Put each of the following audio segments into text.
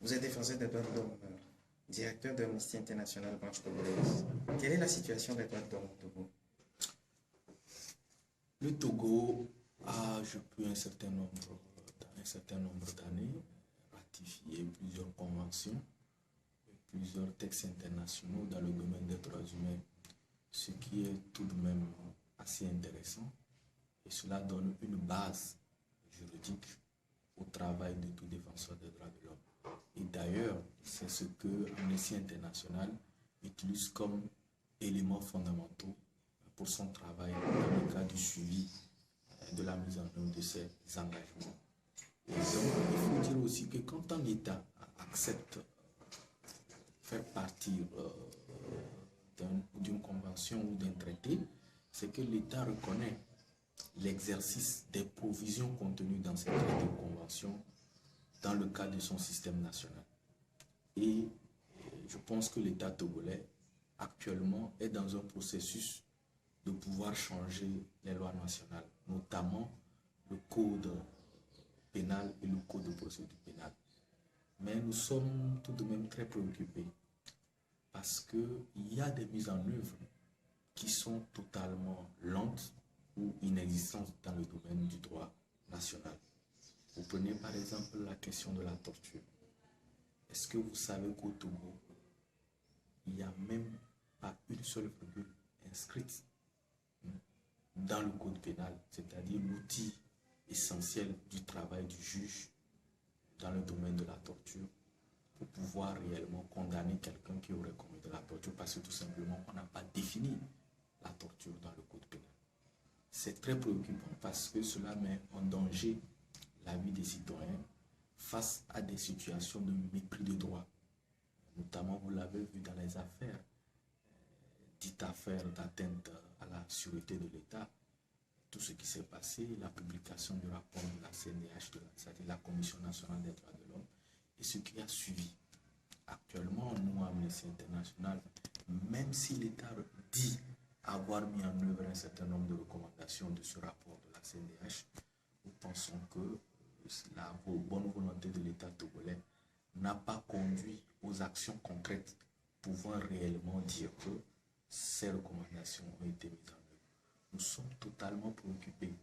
Vous êtes défenseur des droits de l'homme, directeur de Amnesty International branche congolaise. Quelle est la situation des droits de l'homme au Togo? Le Togo a, depuis un certain nombre d'années, ratifié plusieurs conventions, plusieurs textes internationaux dans le domaine des droits humains, ce qui est tout de même assez intéressant. Et cela donne une base juridique au travail de tout défenseur des droits de l'homme. Et d'ailleurs, c'est ce que Amnesty International utilise comme éléments fondamentaux pour son travail dans le cadre du suivi de la mise en œuvre de ces engagements. Et donc, il faut dire aussi que quand un État accepte faire partie d'une convention ou d'un traité, c'est que l'État reconnaît l'exercice des provisions contenues dans cette traité ou convention dans le cadre de son système national. Et je pense que l'État togolais actuellement est dans un processus de pouvoir changer les lois nationales, notamment le code pénal et le code de procédure pénale. Mais nous sommes tout de même très préoccupés parce qu'il y a des mises en œuvre qui sont totalement lentes ou inexistantes dans le domaine du droit national. Vous prenez par exemple la question de la torture. Est-ce que vous savez qu'au Togo, il n'y a même pas une seule virgule inscrite dans le code pénal, c'est-à-dire l'outil essentiel du travail du juge dans le domaine de la torture, pour pouvoir réellement condamner quelqu'un qui aurait commis de la torture, parce que tout simplement, on n'a pas défini la torture dans le code pénal. C'est très préoccupant parce que cela met en danger la vie des citoyens face à des situations de mépris de droit. Notamment, vous l'avez vu dans les affaires, dites affaires d'atteinte à la sûreté de l'État, tout ce qui s'est passé, la publication du rapport de la CNDH, c'est-à-dire la Commission nationale des droits de l'homme, et ce qui a suivi. Actuellement, nous, Amnesty International, même si l'État dit avoir mis en œuvre un certain nombre de recommandations de ce rapport de la CNDH, nous pensons que la bonne volonté de l'État togolais n'a pas conduit aux actions concrètes pouvant réellement dire que ces recommandations ont été mises en œuvre. Nous sommes totalement préoccupés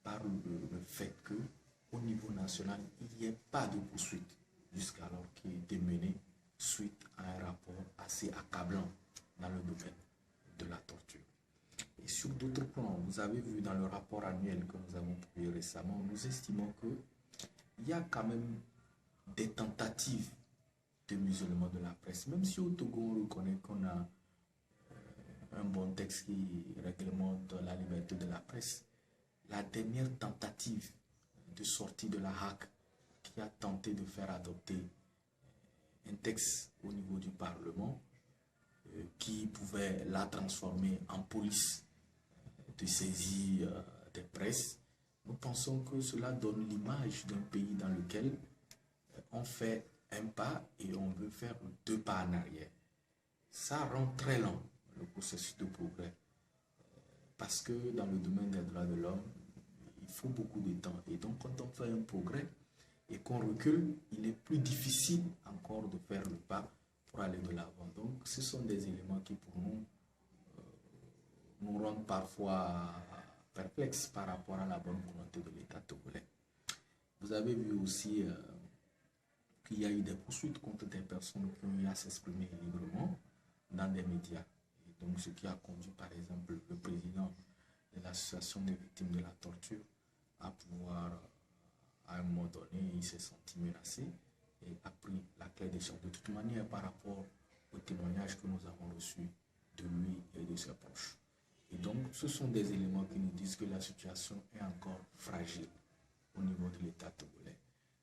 par le fait qu'au niveau national, il n'y ait pas de poursuite jusqu'alors qui a été menée suite à un rapport assez accablant dans le domaine de la torture. Et sur d'autres plans, vous avez vu dans le rapport annuel que nous avons publié récemment, nous estimons qu'il y a quand même des tentatives de musulmans de la presse, même si au Togo on reconnaît qu'on a un bon texte qui réglemente la liberté de la presse. La dernière tentative de sortie de la HAC qui a tenté de faire adopter un texte au niveau du Parlement qui pouvait la transformer en police de saisie des presses, nous pensons que cela donne l'image d'un pays dans lequel on fait un pas et on veut faire deux pas en arrière. Ça rend très lent le processus de progrès parce que dans le domaine des droits de l'homme, il faut beaucoup de temps. Et donc, quand on fait un progrès et qu'on recule, il est plus difficile encore de faire le pas pour aller de l'avant. Donc, ce sont des éléments qui, pour nous, nous rendent parfois perplexes par rapport à la bonne volonté de l'État togolais. Vous avez vu aussi qu'il y a eu des poursuites contre des personnes qui ont eu à s'exprimer librement dans des médias. Et donc, ce qui a conduit, par exemple, le président de l'association des victimes de la torture à pouvoir, à un moment donné, il s'est senti menacé et a pris la clé des champs. De toute manière, par rapport aux témoignages que nous avons reçus de lui et de ses proches. Et donc, ce sont des éléments qui nous disent que la situation est encore fragile au niveau de l'État togolais.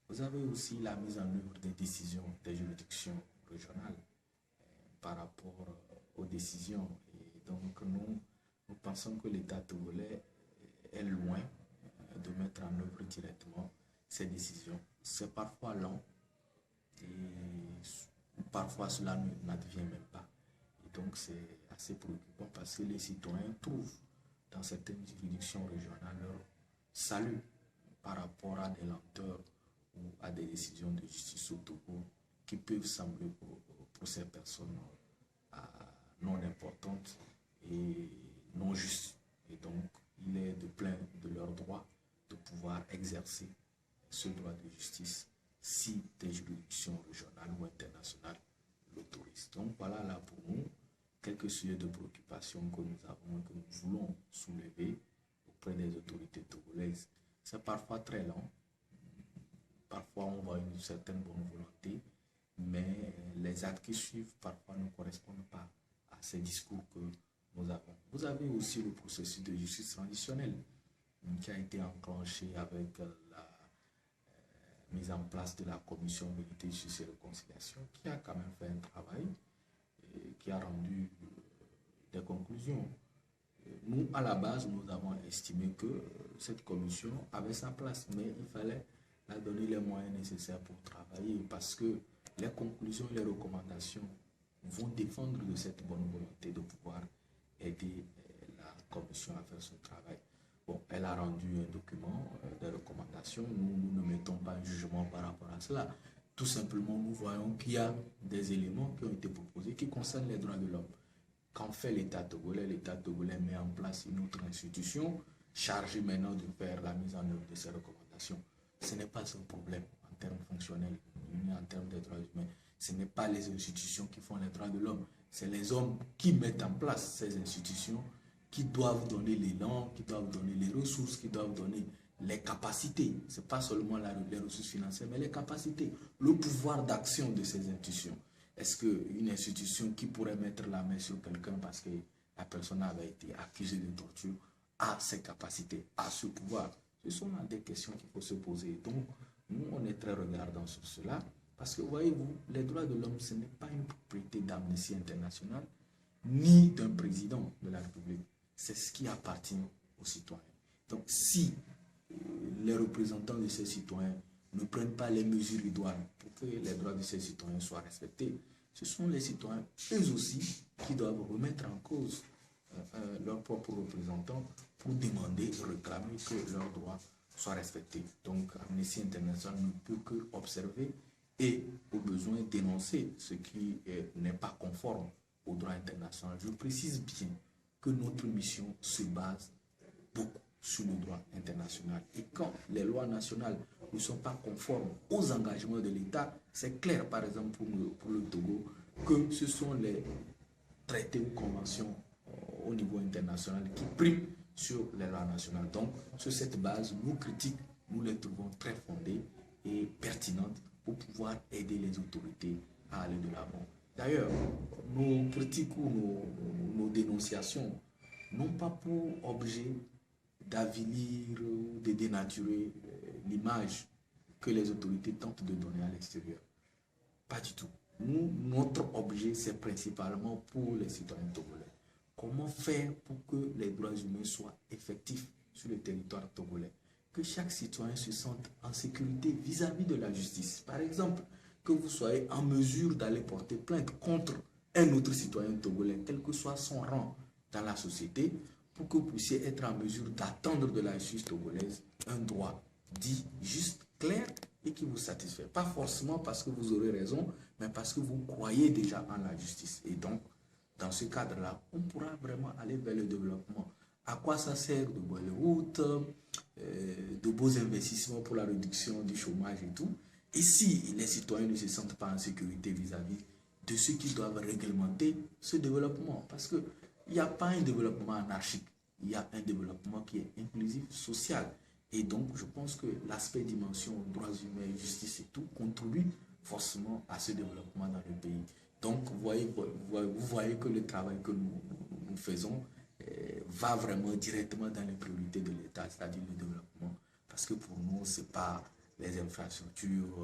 Vous avez aussi la mise en œuvre des décisions des juridictions régionales par rapport aux décisions. Et donc, nous pensons que l'État togolais est loin de mettre en œuvre directement ces décisions. C'est parfois lent et parfois cela n'advient même pas. Et donc, c'est assez préoccupant parce que les citoyens trouvent dans certaines juridictions régionales leur salut par rapport à des lenteurs ou à des décisions de justice au Togo qui peuvent sembler pour ces personnes non importantes et non justes. Et donc, il est de plein de leur droit de pouvoir exercer ce droit de justice si des juridictions régionales ou internationales l'autorisent. Donc voilà là pour nous quelques sujets de préoccupation que nous avons et que nous voulons soulever auprès des autorités togolaises. C'est parfois très lent, parfois on voit une certaine bonne volonté, mais les actes qui suivent parfois ne correspondent pas à ces discours que nous avons. Vous avez aussi le processus de justice transitionnelle qui a été enclenché avec la mise en place de la commission vérité, justice et réconciliation, qui a quand même fait un travail et qui a rendu des conclusions. Nous, à la base, nous avons estimé que cette commission avait sa place, mais il fallait leur donner les moyens nécessaires pour travailler, parce que les conclusions et les recommandations vont défendre de cette bonne volonté de pouvoir aider la commission à faire son travail. Bon, elle a rendu un document, des recommandations. Nous ne mettons pas un jugement par rapport à cela. Tout simplement, nous voyons qu'il y a des éléments qui ont été proposés qui concernent les droits de l'homme. Qu'en fait l'État togolais? L'État togolais met en place une autre institution chargée maintenant de faire la mise en œuvre de ces recommandations. Ce n'est pas un problème en termes fonctionnels, ni en termes des droits humains. Ce n'est pas les institutions qui font les droits de l'homme. C'est les hommes qui mettent en place ces institutions, qui doivent donner l'élan, qui doivent donner les ressources, qui doivent donner les capacités. Ce n'est pas seulement les ressources financières, mais les capacités, le pouvoir d'action de ces institutions. Est-ce qu'une institution qui pourrait mettre la main sur quelqu'un parce que la personne avait été accusée de torture a ces capacités, a ce pouvoir? Ce sont là des questions qu'il faut se poser. Donc, nous, on est très regardants sur cela, parce que, voyez-vous, les droits de l'homme, ce n'est pas une propriété d'Amnesty International, ni d'un président de la République. C'est ce qui appartient aux citoyens. Donc, si les représentants de ces citoyens ne prennent pas les mesures idoines pour que les droits de ces citoyens soient respectés, ce sont les citoyens, eux aussi, qui doivent remettre en cause leurs propres représentants pour demander, réclamer que leurs droits soient respectés. Donc, Amnesty International ne peut que observer et, au besoin, dénoncer ce qui n'est pas conforme au droit international. Je précise bien que notre mission se base beaucoup sur le droit international. Et quand les lois nationales ne sont pas conformes aux engagements de l'État, c'est clair, par exemple, pour le Togo, que ce sont les traités ou conventions au niveau international qui priment sur les lois nationales. Donc, sur cette base, nos critiques, nous les trouvons très fondées et pertinentes pour pouvoir aider les autorités à aller de l'avant. D'ailleurs, nos critiques ou nos dénonciations n'ont pas pour objet d'avilir ou de dénaturer l'image que les autorités tentent de donner à l'extérieur. Pas du tout. Notre objet, c'est principalement pour les citoyens togolais. Comment faire pour que les droits humains soient effectifs sur le territoire togolais? Que chaque citoyen se sente en sécurité vis-à-vis de la justice. Par exemple, que vous soyez en mesure d'aller porter plainte contre un autre citoyen togolais, quel que soit son rang dans la société, pour que vous puissiez être en mesure d'attendre de la justice togolaise un droit dit juste, clair et qui vous satisfait. Pas forcément parce que vous aurez raison, mais parce que vous croyez déjà en la justice. Et donc, dans ce cadre-là, on pourra vraiment aller vers le développement. À quoi ça sert de bonnes routes, de beaux investissements pour la réduction du chômage et tout? Et si les citoyens ne se sentent pas en sécurité vis-à-vis de ceux qui doivent réglementer ce développement? Parce qu'il n'y a pas un développement anarchique, il y a un développement qui est inclusif, social. Et donc, je pense que l'aspect dimension droits humains, justice et tout contribue forcément à ce développement dans le pays. Donc, vous voyez que le travail que nous faisons va vraiment directement dans les priorités de l'État, c'est-à-dire le développement. Parce que pour nous, ce n'est pas les infrastructures,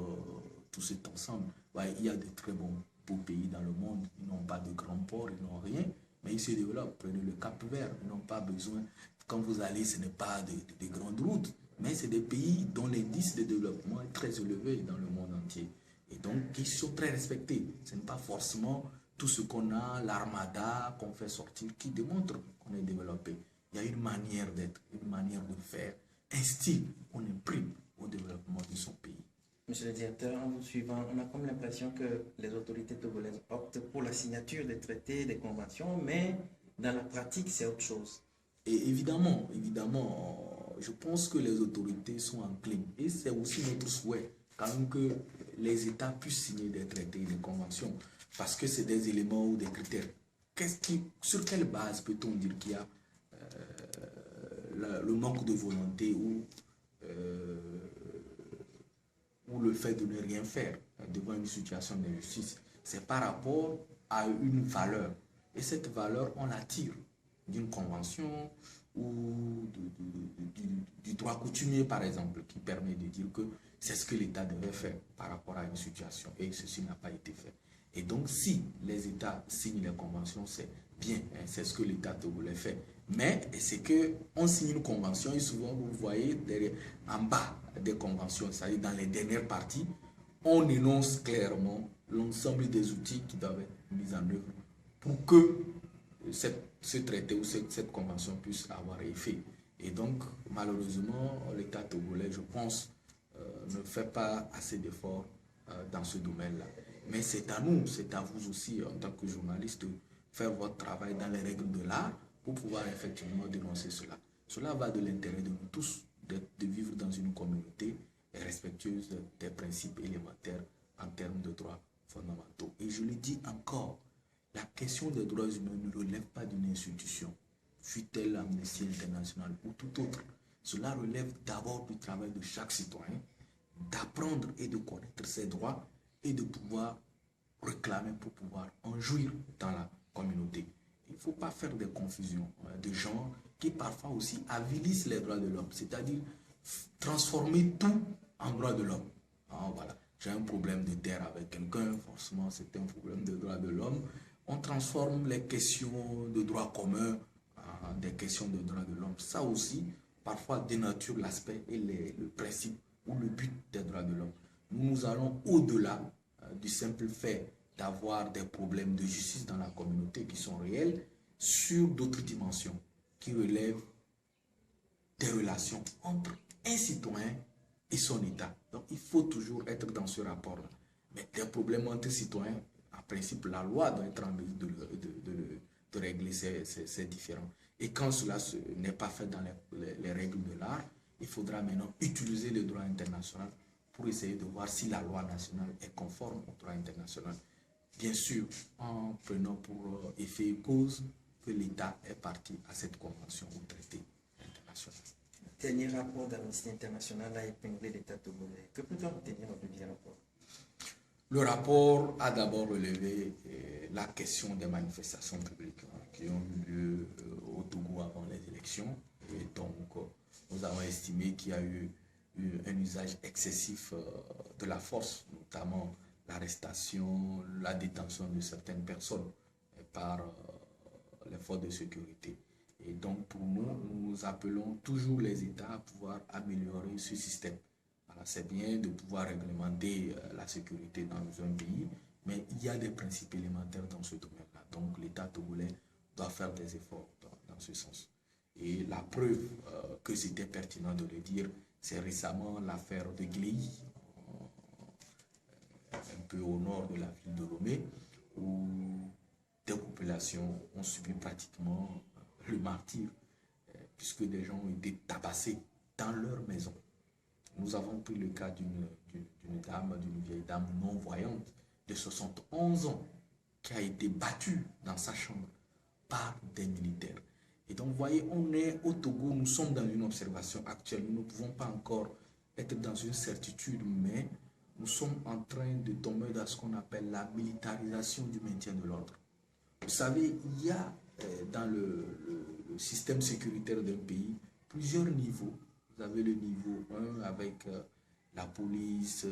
tout cet ensemble. Ouais, il y a de très beaux pays dans le monde, ils n'ont pas de grands ports, ils n'ont rien, mais ils se développent. Prenez le Cap-Vert, ils n'ont pas besoin. Quand vous allez, ce n'est pas de grandes routes, mais c'est des pays dont l'indice de développement est très élevé dans le monde entier. Et donc, qui sont très respectés. Ce n'est pas forcément tout ce qu'on a, l'armada qu'on fait sortir, qui démontre qu'on est développé. Il y a une manière d'être, une manière de faire, un style qu'on imprime au développement de son pays. Monsieur le directeur, en vous suivant, on a comme l'impression que les autorités togolaises optent pour la signature des traités, des conventions, mais dans la pratique, c'est autre chose. Et évidemment, je pense que les autorités sont enclines. Et c'est aussi notre souhait, quand même, que les États puissent signer des traités et des conventions, parce que c'est des éléments ou des critères. Sur quelle base peut-on dire qu'il y a le manque de volonté euh, ou le fait de ne rien faire devant une situation d'injustice? C'est par rapport à une valeur. Et cette valeur, on la tire d'une convention ou du droit coutumier, par exemple, qui permet de dire que c'est ce que l'État devait faire par rapport à une situation et ceci n'a pas été fait. Et donc, si les États signent les conventions, c'est bien, hein, c'est ce que l'État voulait faire. Mais c'est qu'on signe une convention et souvent, vous voyez, derrière, en bas des conventions, c'est-à-dire dans les dernières parties, on énonce clairement l'ensemble des outils qui doivent être mis en œuvre pour que ce traité ou cette convention puisse avoir effet. Et donc, malheureusement, l'État togolais, je pense, ne fait pas assez d'efforts dans ce domaine-là. Mais c'est à nous, c'est à vous aussi, en tant que journaliste, de faire votre travail dans les règles de l'art pour pouvoir effectivement dénoncer cela. Cela va de l'intérêt de nous tous, de vivre dans une communauté respectueuse des principes élémentaires en termes de droits fondamentaux. Et je le dis encore, la question des droits humains ne relève pas d'une institution, fût-elle l'Amnesty International ou tout autre. Cela relève d'abord du travail de chaque citoyen, d'apprendre et de connaître ses droits et de pouvoir réclamer pour pouvoir en jouir dans la communauté. Il ne faut pas faire des confusions de genre qui parfois aussi avilissent les droits de l'homme, c'est-à-dire transformer tout en droits de l'homme. Voilà. J'ai un problème de terre avec quelqu'un, forcément c'est un problème de droits de l'homme. On transforme les questions de droit commun en des questions de droits de l'homme. Ça aussi, parfois dénature l'aspect et le principe ou le but des droits de l'homme. Nous allons au-delà du simple fait d'avoir des problèmes de justice dans la communauté qui sont réels sur d'autres dimensions qui relèvent des relations entre un citoyen et son État. Donc il faut toujours être dans ce rapport-là. Mais des problèmes entre citoyens, en principe, la loi doit être en mesure de régler ces différends. Et quand cela n'est pas fait dans les règles de l'art, il faudra maintenant utiliser le droit international pour essayer de voir si la loi nationale est conforme au droit international. Bien sûr, en prenant pour effet et cause que l'État est parti à cette convention ou traité international. Le dernier rapport d'Amnesty International a épinglé l'État togolais. Que peut-on retenir dans le dernier rapport? Le rapport a d'abord relevé la question des manifestations publiques qui ont eu lieu au Togo avant les élections. Et donc, nous avons estimé qu'il y a eu un usage excessif de la force, notamment l'arrestation, la détention de certaines personnes par les forces de sécurité. Et donc, pour nous, nous appelons toujours les États à pouvoir améliorer ce système. Voilà, c'est bien de pouvoir réglementer la sécurité dans un pays, mais il y a des principes élémentaires dans ce domaine-là. Donc, l'État togolais doit faire des efforts dans ce sens. Et la preuve que c'était pertinent de le dire, c'est récemment l'affaire de Guilei, un peu au nord de la ville de Lomé, où des populations ont subi pratiquement le martyre, puisque des gens ont été tabassés dans leur maison. Nous avons pris le cas d'une vieille dame non-voyante de 71 ans qui a été battue dans sa chambre par des militaires. Et donc, vous voyez, on est au Togo, nous sommes dans une observation actuelle. Nous ne pouvons pas encore être dans une certitude, mais nous sommes en train de tomber dans ce qu'on appelle la militarisation du maintien de l'ordre. Vous savez, il y a dans le système sécuritaire d'un pays plusieurs niveaux. Vous avez le niveau 1 avec la police,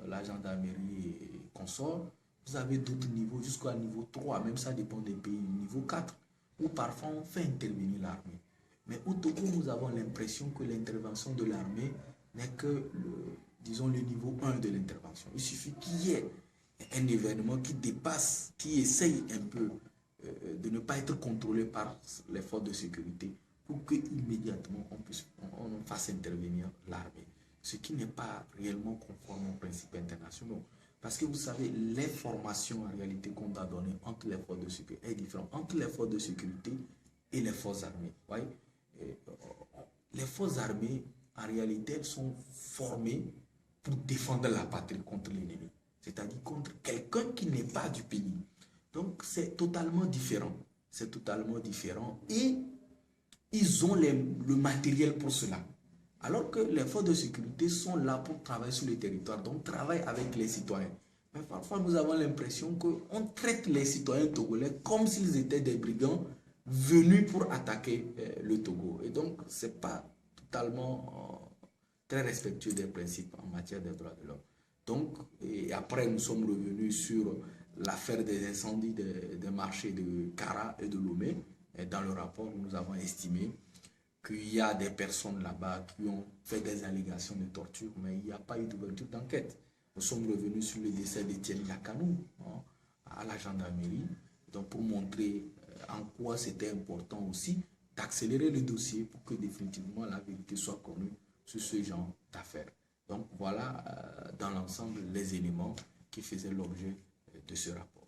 la gendarmerie et consorts. Vous avez d'autres niveaux jusqu'au niveau 3, même ça dépend des pays, niveau 4, où parfois on fait intervenir l'armée. Mais au Togo, nous avons l'impression que l'intervention de l'armée n'est que, disons, le niveau 1 de l'intervention. Il suffit qu'il y ait un événement qui dépasse, qui essaye un peu de ne pas être contrôlé par les forces de sécurité pour qu'immédiatement on fasse intervenir l'armée. ce qui n'est pas réellement conforme aux principes internationaux. Parce que vous savez, les formations en réalité qu'on a données entre les forces de sécurité est différente entre les forces de sécurité et les forces armées. Voyez? Les forces armées, en réalité, elles sont formées pour défendre la patrie contre l'ennemi, c'est-à-dire contre quelqu'un qui n'est pas du pays. Donc, c'est totalement différent. C'est totalement différent. Et ils ont le matériel pour cela. Alors que les forces de sécurité sont là pour travailler sur le territoire, donc travaillent avec les citoyens. Mais parfois, nous avons l'impression qu'on traite les citoyens togolais comme s'ils étaient des brigands venus pour attaquer le Togo. Et donc, ce n'est pas totalement très respectueux des principes en matière des droits de l'homme. Donc, et après, nous sommes revenus sur l'affaire des incendies des marchés de Kara et de Lomé. Et dans le rapport, nous avons estimé qu'il y a des personnes là-bas qui ont fait des allégations de torture, mais il n'y a pas eu d'ouverture d'enquête. Nous sommes revenus sur le décès d'Étienne Yakanou à la gendarmerie, donc pour montrer en quoi c'était important aussi d'accélérer le dossier pour que définitivement la vérité soit connue sur ce genre d'affaires. Donc voilà dans l'ensemble les éléments qui faisaient l'objet de ce rapport.